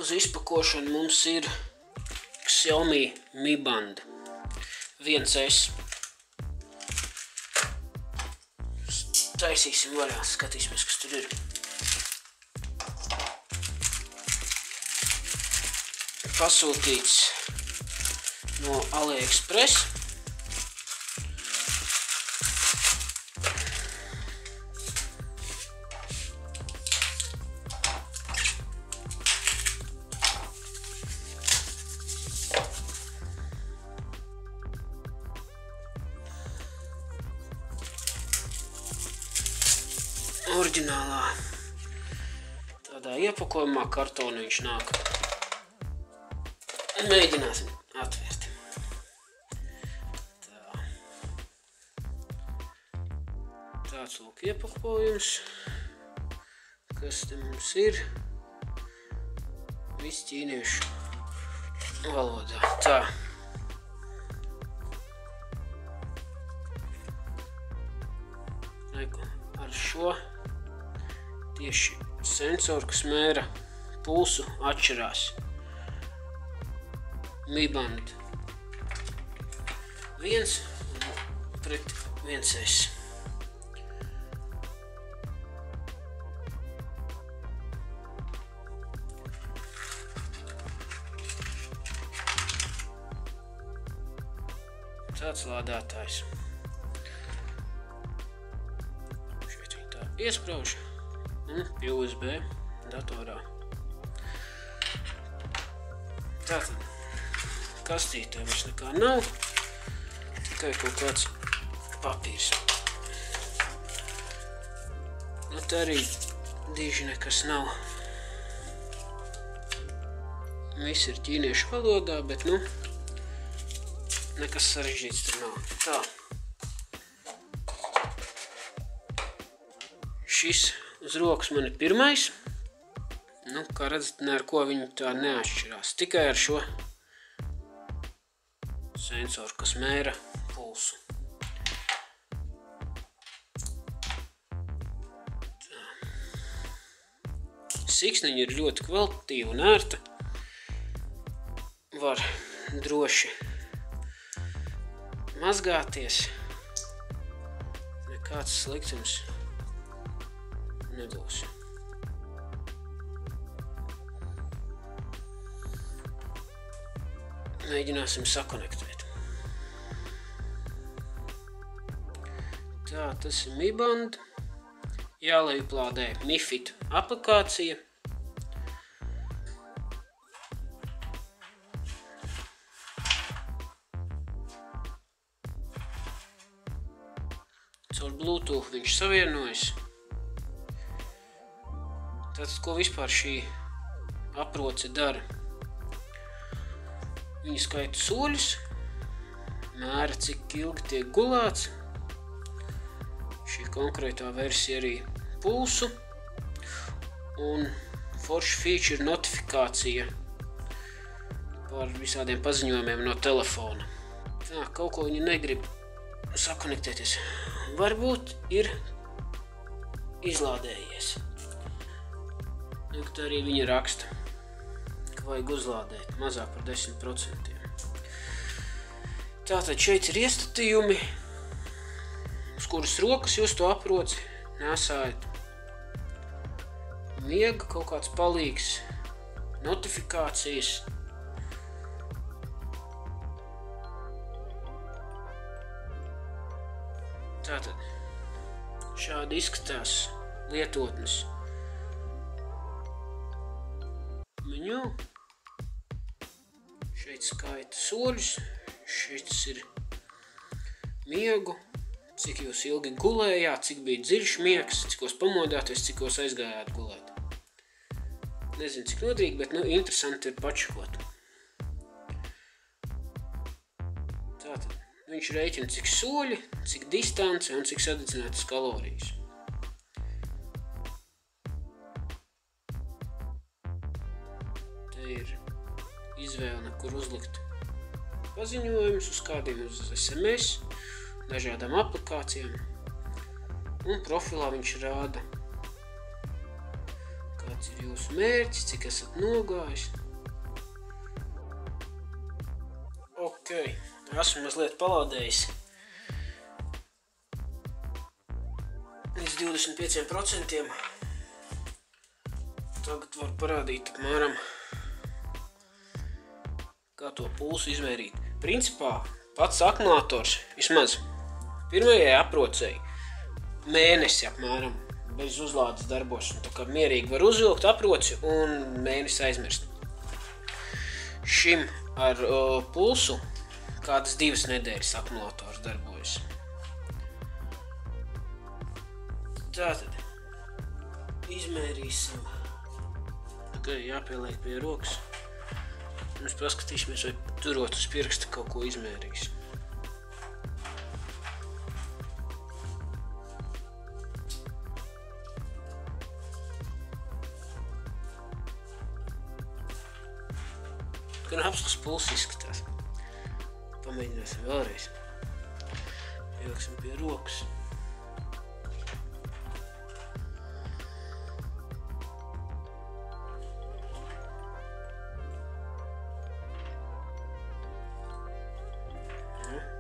uz izpakošanu mums ir Xiaomi Mi Band 1S. Taisīsim vaļā, skatīsimies, kas tur ir. Pasūtīts no AliExpress. Oriģinālā tādā iepakojumā kartona viņš nāk. Mēģināsim atvērt. Tāds lūk iepakojums. Kas te mums ir? Viss ķīniešu valodā. Tā. Ar šo tieši sensoru, kas mēra pulsu, atšķirās. Mi Band 1 pret 1S. Tāds lādētājs. Šeit viņi tā iesprauž un pie USB datorā. Tātad kastītē vairs nekā nav, tikai kaut kāds papīrs. Nu, te arī diži nekas nav. Viss ir ķīniešu valodā, bet, nu, nekas sarežģīts tur nav. Tā. Šis uz rokas man ir pirmais. Nu, kā redzat, ne ar ko viņi tā neatšķirās. Tikai ar šo sensoru, kas mēra pulsu. Tā. Siksniņa ir ļoti kvalitatīva un ērta. Var droši mazgāties. Nekāds sliktums nebūs. Mēģināsim sakonektēt. Tā, tas ir Mi Band. Jālejuplādē Mi Fit aplikācija. Caur Bluetooth viņš savienojas. Tātad, ko vispār šī aproce dara? Viņa skaita soļus, mēra, cik ilgi tiek gulēts. Šī konkrētā versija arī pulsu un forša feature notifikācija par visādiem paziņojumiem no telefona. Tā, kaut ko viņa negrib sakonektēties. Varbūt ir izlādējies. Tā arī viņa raksta, ka vajag uzlādēt mazāk par 10%. Tātad šeit ir iestatījumi, uz kuras rokas jūs to aproci nesājat. Miega kaut kāds palīgs, notifikācijas. Tātad šādi izskatās lietotnes menu. Šeit skaita soļus, šeit ir miegu, cik jūs ilgi gulējāt, cik bija dziļš miegs, cikos pamodāties, cikos aizgājāt gulēt. Nezinu, cik noderīgi, bet, nu, interesanti ir pačakot. Tātad, viņš rēķina cik soļi, cik distance un cik sadedzinātas kalorijas. Te ir izvēle, kur uzlikt paziņojumus, uz kādiem uz SMS, dažādām aplikācijām. Un profilā viņš rāda, Kāds ir jūsu mērķis, cik esat nogājis? Ok, esmu mazliet palādējis līdz 25%. Tagad var parādīt apmēram, kā to pulsu izmērīt. Principā pats akumulators vismaz pirmajai aprocei mēnesi apmēram bez uzlādes darbos. Tā kā mierīgi var uzvilkt aproci un mēnesi aizmirst. Šim ar pulsu kādas 2 nedēļas akumulators darbojas. Tātad izmērīsim. Tikai jāpieliek pie rokas. Mēs paskatīsimies, vai turot uz pirksta kaut ko izmērīs. Gan apskats pulss izskatās. Pamēģināsim vēlreiz. Pieliksim pie rokas.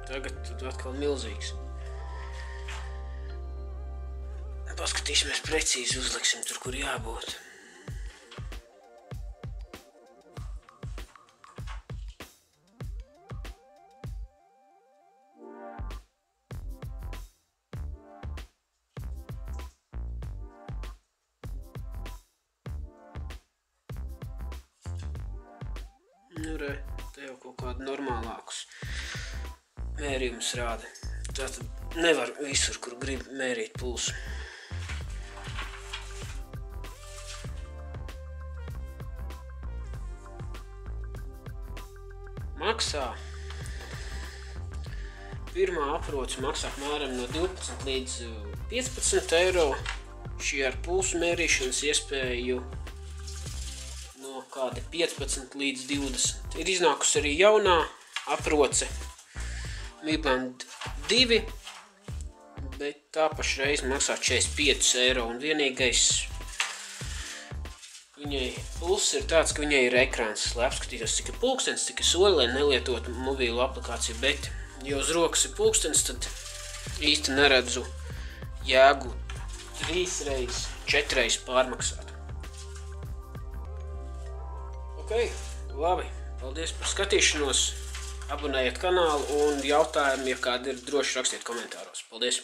Tagad atkal milzīgs. Paskatīsimies precīzi, uzliksim tur, kur jābūt. Nu, re, te jau kaut kādu normālākus mērījumus rāda. Tātad nevar visur, kur grib mērīt pulsu. Maksā. Pirmā aproce maksā apmēram no 12 līdz 15 eiro. Šī ar pulsu mērīšanas iespēju no kāda 15 līdz 20. Ir iznākusi arī jaunā aproce Mi Band 2, bet tā pašreiz maksā 45 eiro, un vienīgais viņai pulss ir tāds, ka viņai ir ekrāns, lai apskatītos, cik ir pulkstens, cik ir soļi, lai nelietotu mobīlu aplikāciju, bet, ja uz rokas ir pulkstens, tad īsti neredzu jēgu 3 reizes, 4 reizes pārmaksāt. Ok, labi, paldies par skatīšanos. Abonējiet kanālu un jautājumi, ja kādi ir, droši rakstiet komentāros. Paldies!